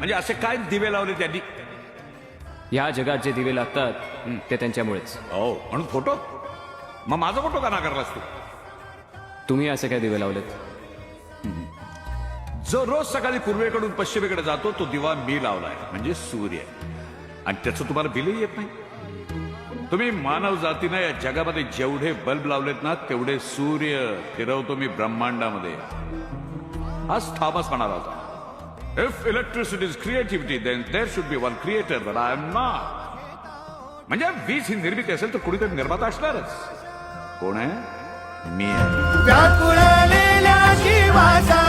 म्हणजे असे काय दिवे लावले त्यांनी? या जगात जे दिवे लागतात ते त्यांच्यामुळेच. हो, म्हणून फोटो? मग माझा फोटो का नाकारलास तू? तुम्ही असे काय दिवे लावलेत? जो रोज सकाळी पूर्वेकडून पश्चिमेकडे जातो तो दिवा मी लावलाय, म्हणजे सूर्य. आणि त्याचं तुम्हाला बिलही येत नाही. तुम्ही मानव जातीनं या जगामध्ये जेवढे बल्ब लावलेत ना तेवढे सूर्य फिरवतो मी ब्रह्मांडामध्ये. आज थॉमस म्हणाला होता, if electricity is creativity then there should be one creator, but I am not. म्हणजे वीज ही निर्मिती असेल तर कुणीतरी निर्माता असणारच. कोण आहे? मी आहे. व्याकुळलेल्या जीवाचा